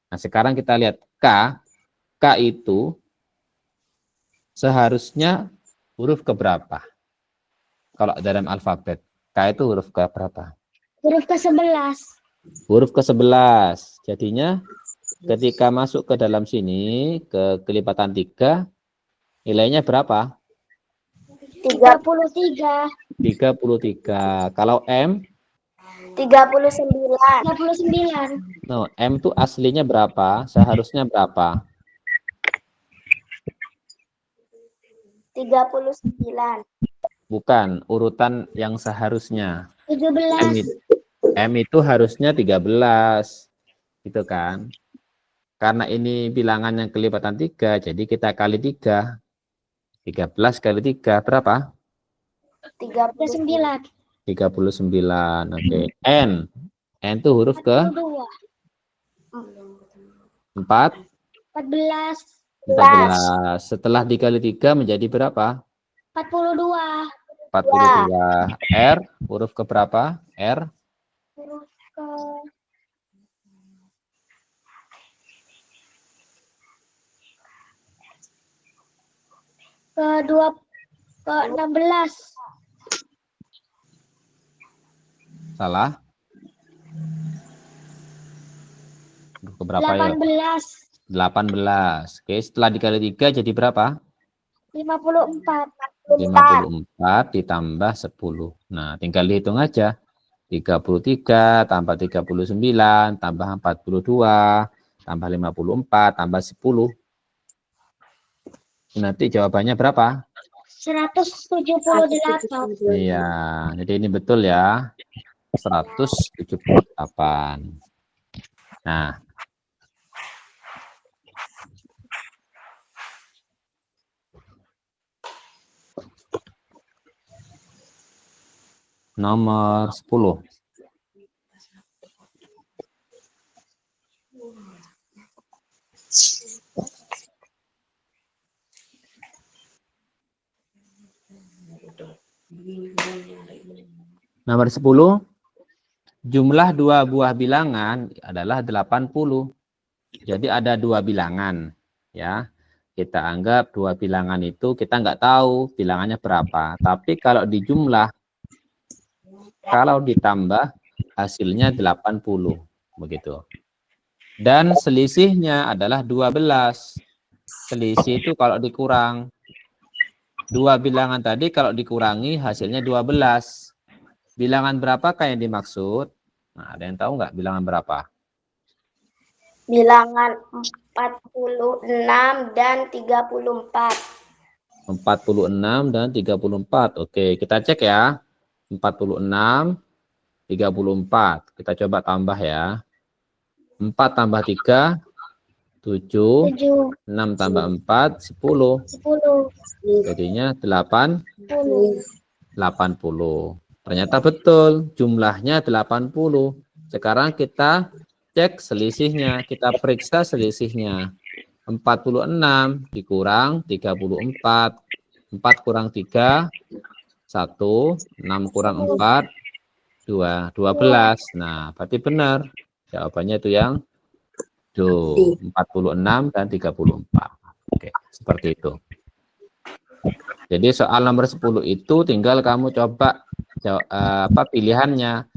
Nah, sekarang kita lihat K. K itu seharusnya huruf keberapa? Kalau dalam alfabet. K itu huruf ke berapa? Huruf ke-11. Huruf ke-11. Jadinya ketika masuk ke dalam sini, ke kelipatan 3, nilainya berapa? 33. 33. Kalau M? 39. 39. No, M itu aslinya berapa? Seharusnya berapa? 39. Bukan, urutan yang seharusnya. 17. M itu harusnya 13. Gitu kan? Karena ini bilangan yang kelipatan 3, jadi kita kali 3. 13 kali 3 berapa? 39. 39. Oke. N. N itu huruf ke 42. 4. 14. 14. Setelah dikali 3 menjadi berapa? 42. 42. R. Huruf ke berapa? R. Huruf ke ke-16. Salah. Huruf ke berapa ya? 18. 18. Oke, setelah dikali 3 jadi berapa? 54. 54 ditambah 10. Nah, tinggal dihitung aja. 33 tambah 39 tambah 42 tambah 54 tambah 10. Nanti jawabannya berapa? 178. Iya, jadi ini betul ya. 178. Nah, nomor 10. Nomor 10, jumlah dua buah bilangan adalah 80. Jadi ada dua bilangan, ya. Kita anggap dua bilangan itu kita nggak tahu bilangannya berapa. Tapi kalau dijumlah, kalau ditambah hasilnya 80, begitu. Dan selisihnya adalah 12. Selisih itu kalau dikurang. Dua bilangan tadi kalau dikurangi hasilnya 12. Bilangan berapakah yang dimaksud? Nah, ada yang tahu nggak bilangan berapa? Bilangan 46 dan 34. 46 dan 34. Oke, kita cek ya. 46, 34. Kita coba tambah ya. 4 tambah 3, 7. 7. 6 tambah 4, 10. 10. Jadinya 80. 10. Ternyata betul, jumlahnya 80. Sekarang kita cek selisihnya, kita periksa selisihnya. 46 dikurang 34. 4 kurang 3, 1. 6 kurang 4, 2. 12. Nah, berarti benar. Jawabannya itu yang 46 dan 34. Oke, seperti itu. Jadi soal nomor 10 itu tinggal kamu coba pilihannya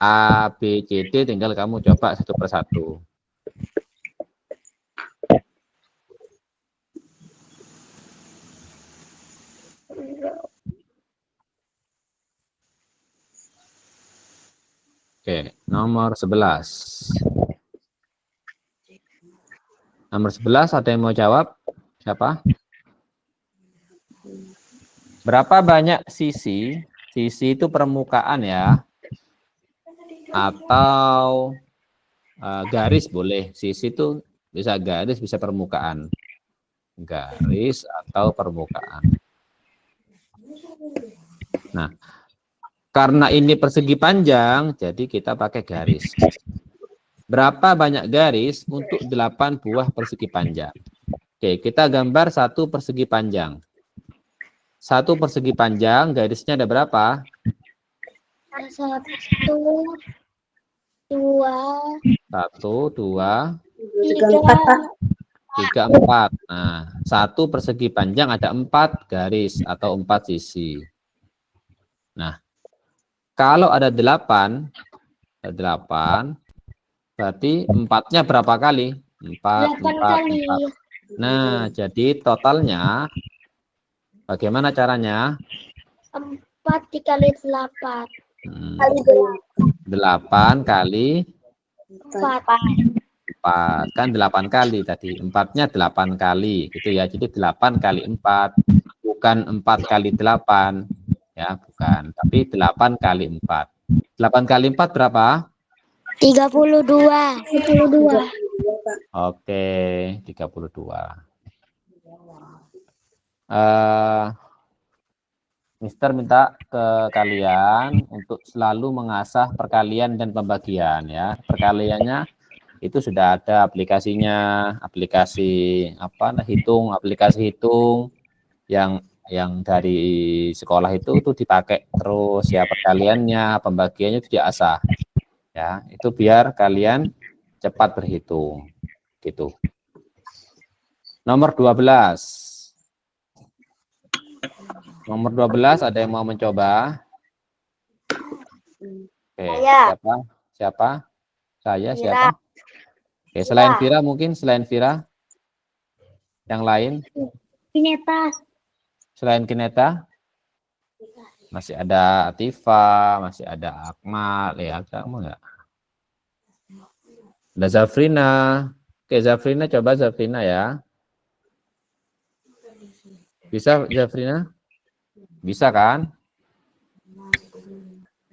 A, B, C, D, tinggal kamu coba satu persatu. Oke, nomor 11. Nomor 11 ada yang mau jawab? Siapa? Berapa banyak sisi? Sisi itu permukaan ya. Atau garis boleh. Sisi itu bisa garis, bisa permukaan. Garis atau permukaan. Nah, karena ini persegi panjang, jadi kita pakai garis. Berapa banyak garis untuk 8 buah persegi panjang? Oke, kita gambar satu persegi panjang. Satu persegi panjang, garisnya ada berapa? Ada 1, 2, 1, 2, 3. 3, 4. Nah, satu persegi panjang ada 4 garis atau 4 sisi. Nah, kalau ada 8, berarti 4-nya berapa kali? 4, 8 4, kali. 4. Nah, jadi totalnya bagaimana caranya? 4 dikali 8. 8 kali 4. 4. Kan 8 kali tadi. 4-nya 8 kali. Gitu ya. Jadi 8 kali 4. Bukan 4 kali 8. Ya, bukan. Tapi 8 kali 4. 8 kali 4 berapa? 32. 32. Oke, 32. Mister minta ke kalian untuk selalu mengasah perkalian dan pembagian ya. Perkaliannya itu sudah ada aplikasinya, aplikasi aplikasi hitung yang dari sekolah itu dipakai terus ya, perkaliannya, pembagiannya itu diasah. Ya, itu biar kalian cepat berhitung. Gitu. Nomor 12. Nomor 12 ada yang mau mencoba? Oke, siapa? Saya, siapa? Oke, selain Vira mungkin, selain Vira? Yang lain? Kineta. Selain Kineta? Masih ada Atifa, masih ada Akmal, ya kamu enggak? Ada Zafrina. Oke, Zafrina, coba Zafrina ya. Bisa Zafrina? Bisa kan?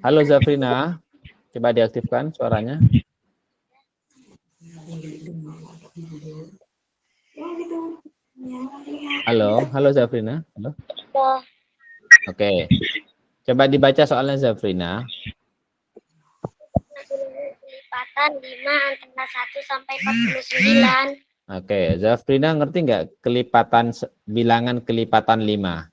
Halo Zafrina, coba diaktifkan suaranya. Halo Zafrina. Halo. Oke. Coba dibaca soalnya Zafrina. Kelipatan 5 antara 1 sampai 49. Oke, Zafrina ngerti nggak bilangan kelipatan 5?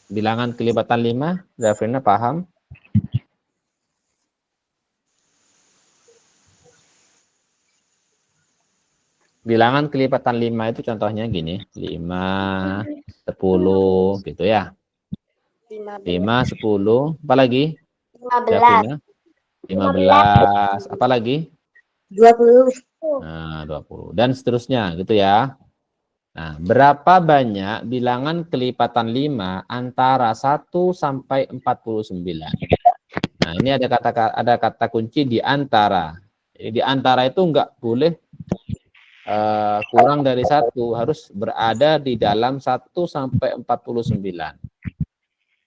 Bilangan kelipatan 5, Zafrina paham? Bilangan kelipatan 5 itu contohnya gini, 5, 10 gitu ya. 5, 10, apa lagi? 15. 15, apa lagi? 20. Nah, 20 dan seterusnya gitu ya. Nah, berapa banyak bilangan kelipatan 5 antara 1 sampai 49? Nah, ini ada kata kunci di antara. Jadi di antara itu enggak boleh kurang dari 1, harus berada di dalam 1 sampai 49.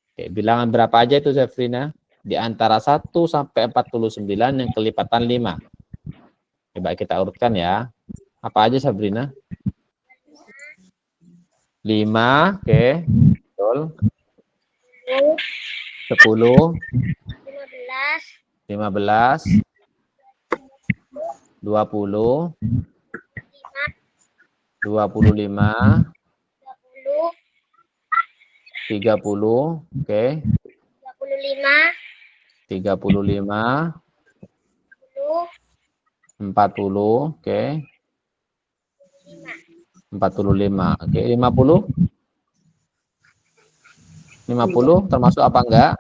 Oke, bilangan berapa aja itu Zafrina? Di antara 1 sampai 49 yang kelipatan 5. Coba kita urutkan ya. Apa aja Sabrina? 5, oke. Betul. 10, 15, 20, 25, 30, oke. 35, 40, oke. 45. Oke, 50. 50 termasuk apa enggak?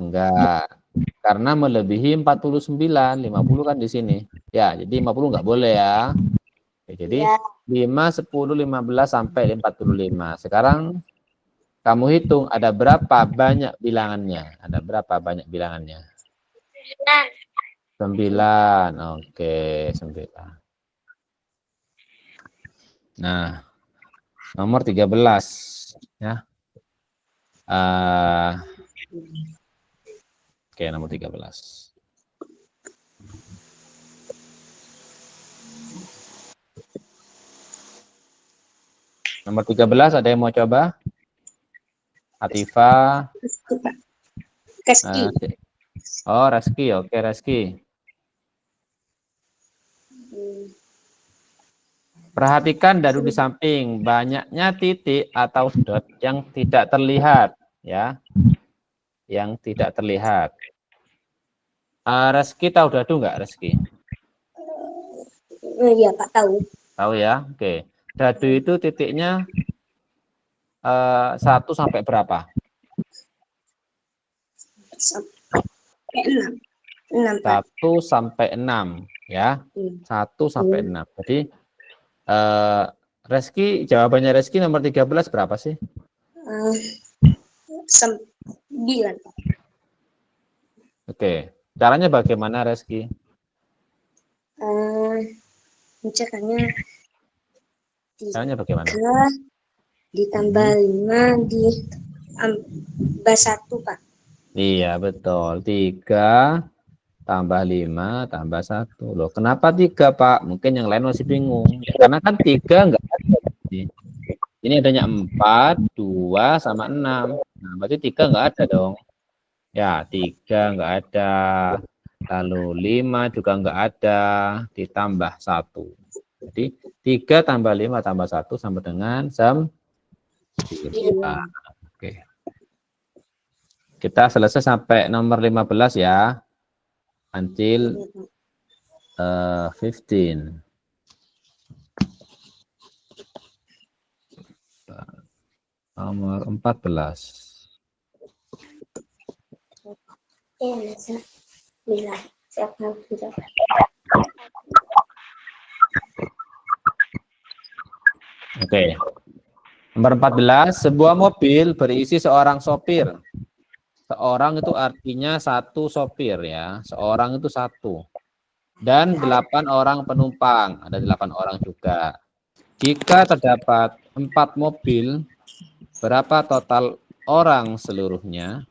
Enggak. Karena melebihi 49. 50 kan di sini. Ya, jadi 50 enggak boleh ya. Oke, jadi 5, 10, 15 sampai 45. Sekarang kamu hitung ada berapa banyak bilangannya? Ada berapa banyak bilangannya? 9. Oke, 9. Nah, nomor 13 ya. Oke, nomor 13. Nomor 13 ada yang mau coba? Atifah. Reski. Oh, Reski. Oke, Reski. Perhatikan dadu di samping, banyaknya titik atau dot yang tidak terlihat, ya, yang tidak terlihat. Reski tahu dadu nggak, Reski? Iya, Pak, tahu. Tahu ya, oke. Dadu itu titiknya 1 sampai berapa? Sampai 6. 6, Pak. 1 sampai 6, ya. 1 sampai 6. Jadi Reski, jawabannya Reski nomor 13 berapa sih? 9, Pak. Oke, caranya bagaimana, Reski? Caranya Caranya bagaimana? 3 ditambah 5 ditambah 1, Pak. Iya, betul. 3 tambah 5 tambah 1. Loh, kenapa 3, Pak? Mungkin yang lain masih bingung. Karena kan 3 enggak ada. Ini adanya 4, 2, sama 6. Nah, berarti 3 enggak ada dong. Ya, 3 enggak ada. Lalu 5 juga enggak ada. Ditambah 1. Jadi 3 tambah 5 tambah 1 sama dengan 9. Oke. Kita selesai sampai nomor 15 ya. Until 15. Nomor 14. Oke. Nomor 14, sebuah mobil berisi seorang sopir. Seorang itu artinya 1 sopir ya. Seorang itu 1. Dan 8 orang penumpang. Ada 8 orang juga. Jika terdapat 4 mobil, berapa total orang seluruhnya?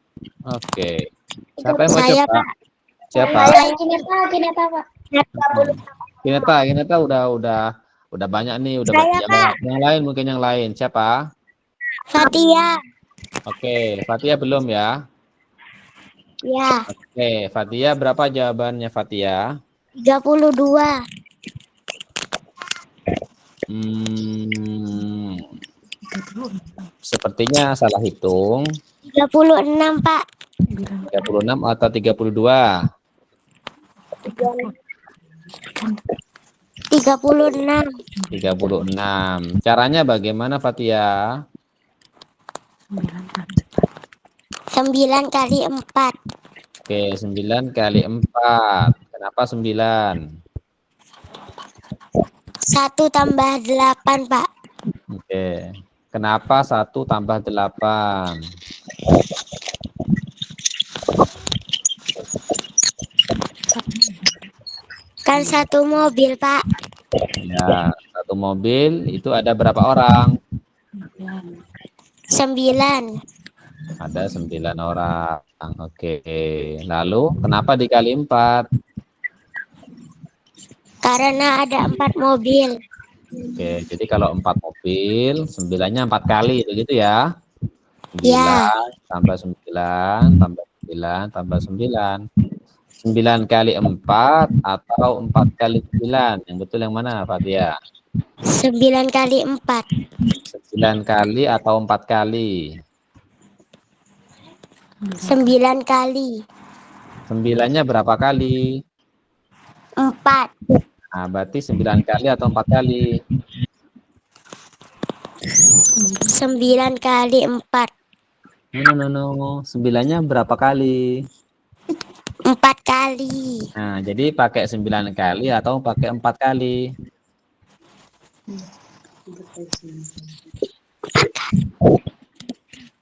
Oke. Siapa yang mau Saya, coba? Pak. Siapa? Saya Kineta, Pak. Kineta udah banyak nih, udah Saya, banyak. Pak. Yang lain mungkin yang lain. Siapa? Fatia. Oke, Fatia belum ya? Ya, Oke, Fatia berapa jawabannya Fatia? 32. Sepertinya salah hitung. 36, Pak. 36 atau 32? 36. 36. Caranya bagaimana Fatia? 9 kali 4. Oke, 9 kali 4. Kenapa 9? 1 tambah 8, Pak. Oke. Kenapa 1 tambah 8? Kan 1 mobil, Pak. Ya, 1 mobil itu ada berapa orang? 9. Ada 9 orang. Oke. Lalu kenapa dikali 4? Karena ada 4 mobil. Oke, jadi kalau 4 mobil, 9-nya 4 kali, begitu ya? 9 Ya. tambah 9, tambah 9, tambah 9. 9 kali 4 atau 4 kali 9? Yang betul yang mana, Fatia? 9 kali 4. 9 kali atau 4 kali? 9 kali. 9-nya berapa kali? 4. Nah, berarti 9 kali atau 4 kali? 9 kali 4. No. 9-nya berapa kali? 4 kali. Nah, jadi pakai 9 kali atau pakai 4 kali?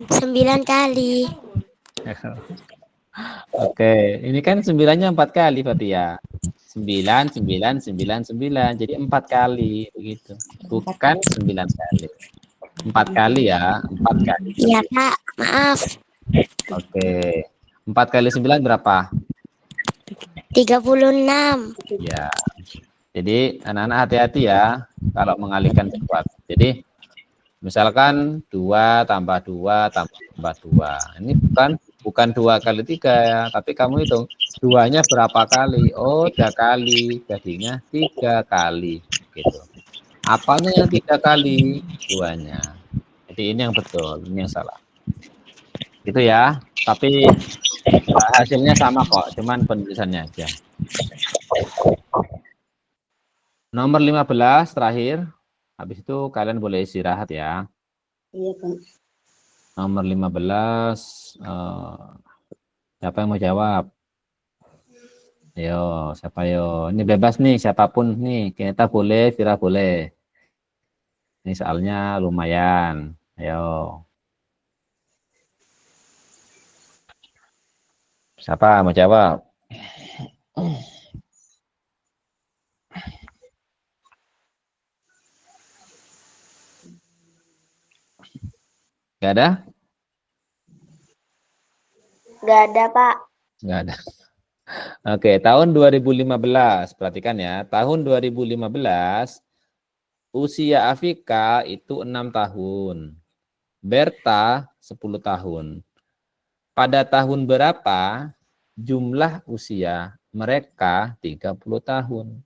9 kali. Oke, ini kan 9-nya 4 kali berarti ya. 9, 9, 9, 9. Jadi 4 kali begitu. Bukan 9 kali. 4 kali ya, 4 kali. Iya, Pak. Maaf. Oke. 4 kali 9 berapa? 36. Ya. Jadi anak-anak hati-hati ya kalau mengalihkan sesuatu. Jadi misalkan 2 tambah 2 tambah 2. Ini bukan 2 kali 3 ya, tapi kamu hitung 2-nya berapa kali? Oh, 3 kali. Jadinya 3 kali gitu. Apanya yang 3 kali? 2-nya. Jadi ini yang betul, ini yang salah. Gitu ya. Tapi hasilnya sama kok, cuman penulisannya aja. Nomor 15 terakhir. Habis itu kalian boleh istirahat ya. Iya, Pak. Nomor 15, siapa yang mau jawab? Ayo, siapa yo? Ini bebas nih, siapapun nih. Kita boleh, Vira boleh. Ini soalnya lumayan. Ayo. Siapa mau jawab? Gak ada? Gak ada, Pak. Gak ada. Oke, tahun 2015. Perhatikan ya, tahun 2015 usia Afika itu 6 tahun. Berta 10 tahun. Pada tahun berapa jumlah usia mereka 30 tahun?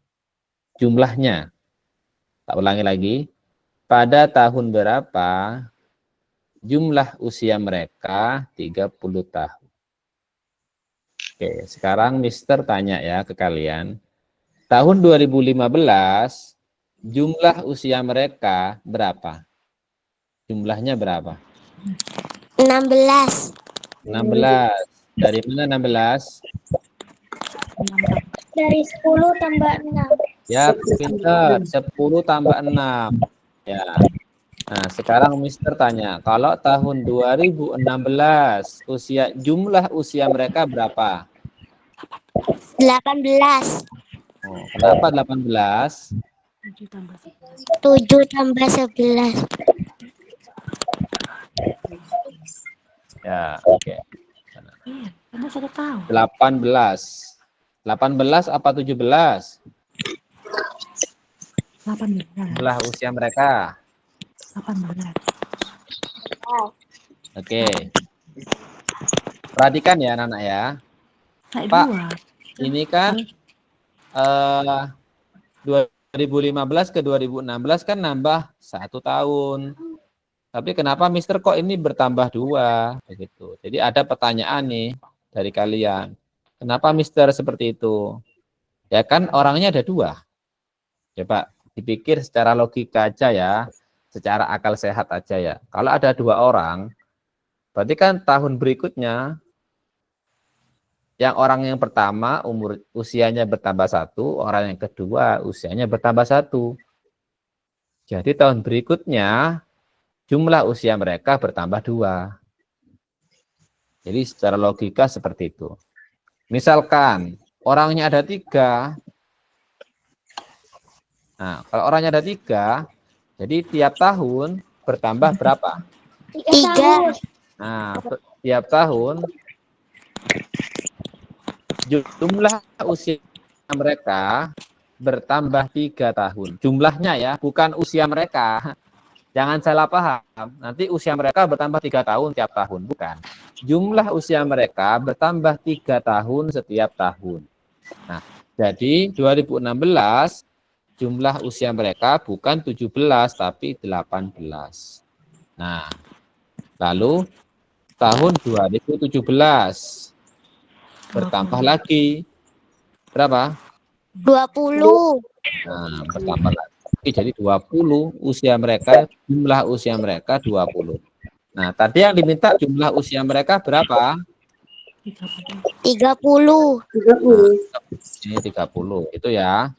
Jumlahnya. Tak ulangi lagi. Pada tahun berapa jumlah usia mereka 30 tahun? Oke, sekarang Mister tanya ya ke kalian. Tahun 2015 jumlah usia mereka berapa? Jumlahnya berapa? 16. 16. Dari mana 16? Dari 10 tambah 6. Ya, pintar. 10 tambah 6. Ya. Nah, sekarang Mister tanya, kalau tahun 2016 jumlah usia mereka berapa? 18. Oh, kenapa 18? 7 tambah 11. Ya, oke. 18. 18 apa 17? 18. Jumlah usia mereka. 18. Oke. Perhatikan ya anak-anak ya. Pak, ini kan 2015 ke 2016 kan nambah 1 tahun. Tapi kenapa Mister kok ini bertambah 2? Begitu. Jadi ada pertanyaan nih dari kalian. Kenapa Mister seperti itu? Ya kan orangnya ada 2. Coba dipikir secara logika aja ya. Secara akal sehat aja ya. Kalau ada 2 orang, berarti kan tahun berikutnya yang orang yang pertama usianya bertambah 1, orang yang kedua usianya bertambah 1. Jadi tahun berikutnya jumlah usia mereka bertambah 2. Jadi secara logika seperti itu. Misalkan orangnya ada 3. Nah, kalau orangnya ada 3, jadi tiap tahun bertambah berapa? 3. Nah, tiap tahun jumlah usia mereka bertambah 3 tahun. Jumlahnya ya, bukan usia mereka. Jangan salah paham. Nanti usia mereka bertambah 3 tahun tiap tahun. Bukan. Jumlah usia mereka bertambah 3 tahun setiap tahun. Nah, jadi 2016 jumlah usia mereka bukan 17 tapi 18. Nah, lalu tahun 2017 bertambah lagi berapa? 20. Nah, bertambah lagi jadi 20 jumlah usia mereka 20. Nah, tadi yang diminta jumlah usia mereka berapa? 30. 30. Ini 30 itu ya.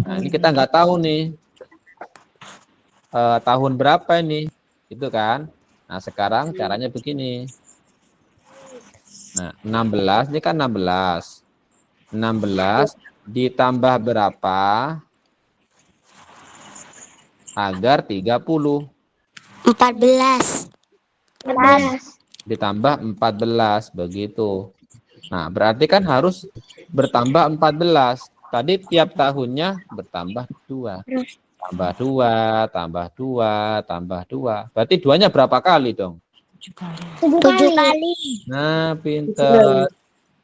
Nah, ini kita nggak tahu nih tahun berapa ini, gitu kan? Nah, sekarang caranya begini. Nah, 16 ini kan 16. 16 ditambah berapa agar 30? 14. 14. Ditambah 14 begitu. Nah, berarti kan harus bertambah 14. Tadi tiap tahunnya bertambah 2. Tambah 2, tambah 2, tambah 2. Berarti 2-nya berapa kali dong? 7 kali. Nah, pinter.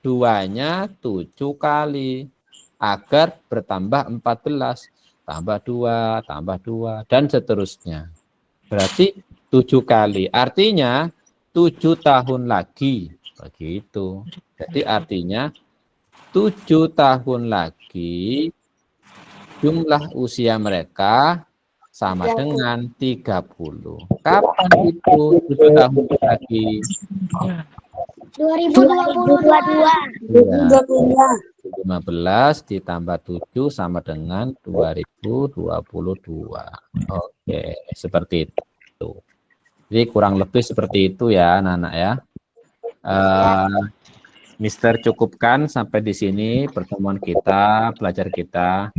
2-nya 7 kali. Agar bertambah 14. Tambah 2, tambah 2, dan seterusnya. Berarti 7 kali. Artinya 7 tahun lagi. Begitu. Jadi artinya 7 tahun lagi jumlah usia mereka sama dengan 30. Kapan itu 7 tahun lagi? 2022. Ya, 22. 15 ditambah 7 sama dengan 2022. Oke, seperti itu. Jadi kurang lebih seperti itu ya, anak-anak ya. Mister cukupkan sampai di sini pertemuan kita, belajar kita.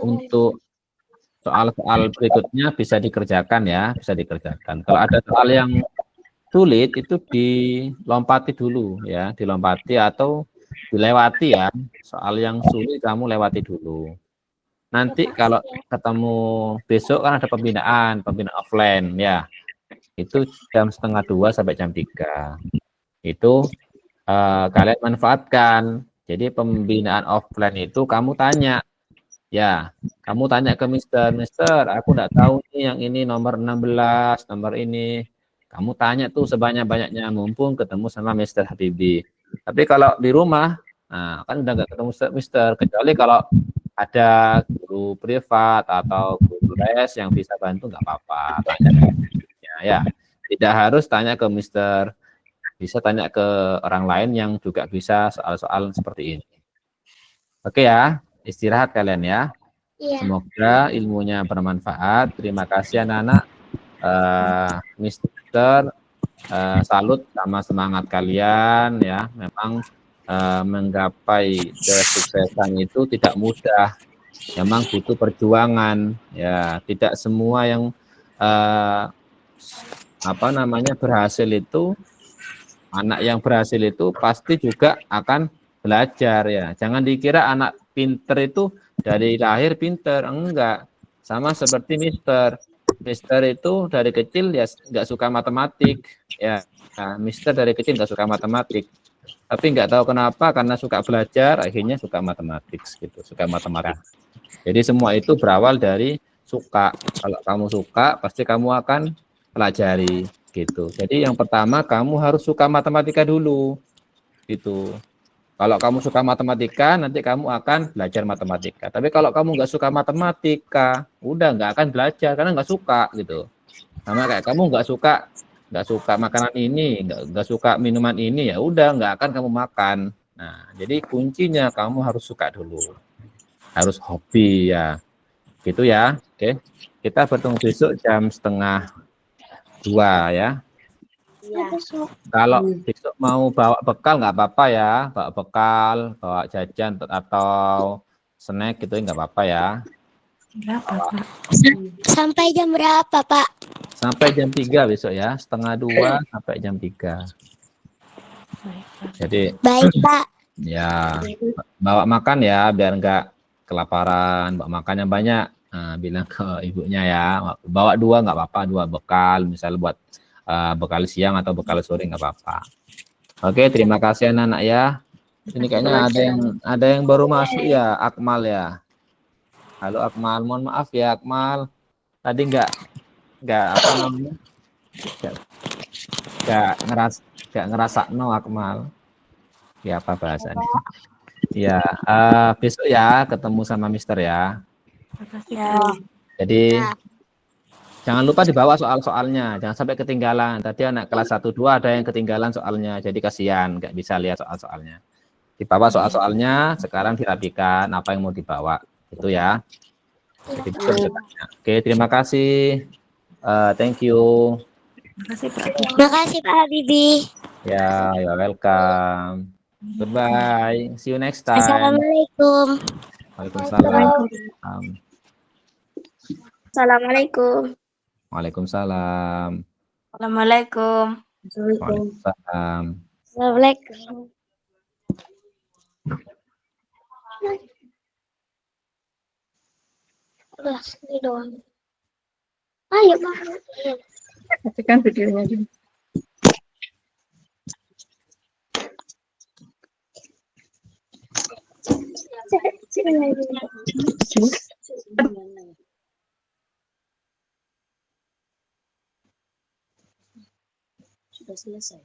Untuk soal-soal berikutnya bisa dikerjakan ya, bisa dikerjakan. Kalau ada soal yang sulit itu dilompati dulu ya, dilompati atau dilewati ya. Soal yang sulit kamu lewati dulu. Nanti kalau ketemu besok kan ada pembinaan offline ya. Itu jam 1:30 sampai jam 3. Itu kalian manfaatkan. Jadi pembinaan offline itu kamu tanya. Ya, kamu tanya ke Mister, aku enggak tahu nih yang ini nomor 16, nomor ini. Kamu tanya tuh sebanyak-banyaknya mumpung ketemu sama Mister Habibie. Tapi kalau di rumah, nah kan udah nggak ketemu Mister, kecuali kalau ada guru privat atau guru les yang bisa bantu nggak apa-apa, tanya ya. Tidak harus tanya ke Mister, bisa tanya ke orang lain yang juga bisa soal-soal seperti ini. Oke ya, istirahat kalian ya. Iya. Semoga ilmunya bermanfaat. Terima kasih anak-anak. Mister salut sama semangat kalian ya. Memang menggapai kesuksesan itu tidak mudah. Memang butuh perjuangan ya. Tidak semua yang berhasil itu, anak yang berhasil itu pasti juga akan belajar ya. Jangan dikira anak pinter itu dari lahir pinter, enggak. Sama seperti Mister. Mister itu dari kecil ya nggak suka matematik ya. Nah, Mister dari kecil nggak suka matematik. Tapi nggak tahu kenapa, karena suka belajar akhirnya suka matematik gitu, suka matematika. Jadi semua itu berawal dari suka. Kalau kamu suka, pasti kamu akan pelajari gitu. Jadi yang pertama kamu harus suka matematika dulu gitu. Kalau kamu suka matematika, nanti kamu akan belajar matematika. Tapi kalau kamu nggak suka matematika, udah nggak akan belajar karena nggak suka gitu. Sama kayak kamu nggak suka makanan ini, nggak suka minuman ini, ya udah nggak akan kamu makan. Nah, jadi kuncinya kamu harus suka dulu, harus hobi ya, gitu ya. Oke, kita bertemu besok jam 1:30 ya. Kalau besok mau bawa bekal nggak apa-apa ya, bawa bekal, bawa jajan atau snack gitu nggak apa-apa ya. Berapa, Pak? Sampai jam berapa, Pak? Sampai jam 3 besok ya, 1:30 sampai jam 3. Jadi Baik, Pak. ya bawa makan ya, biar nggak kelaparan, bawa makan yang banyak. Nah, bilang ke ibunya ya, bawa 2 nggak apa-apa, 2 bekal, misalnya buat bekal siang atau bekal sore nggak apa-apa. Oke, terima kasih anak-anak ya. Ini kayaknya ada yang baru masuk ya, Akmal ya. Halo Akmal, mohon maaf ya Akmal. Tadi nggak apa namanya? Nggak ngerasa no Akmal. Ya apa bahasanya? Ya, besok ya ketemu sama Mister ya. Ya. Jadi jangan lupa dibawa soal-soalnya, jangan sampai ketinggalan. Tadi anak kelas 1-2 ada yang ketinggalan soalnya, jadi kasihan nggak bisa lihat soal-soalnya. Dibawa soal-soalnya, sekarang dirapikan apa yang mau dibawa, itu ya. Jadi besok bisa tanya. Oke, terima kasih. Thank you. Makasih Pak Habibie. Ya, you're welcome. Goodbye. See you next time. Assalamualaikum. Waalaikumsalam. Assalamualaikum. Waalaikumsalam. Assalamualaikum. Waalaikumsalam. Assalamualaikum. Udah, ini doang. Ayo, Pak. Matikan videonya dulu. Sudah selesai.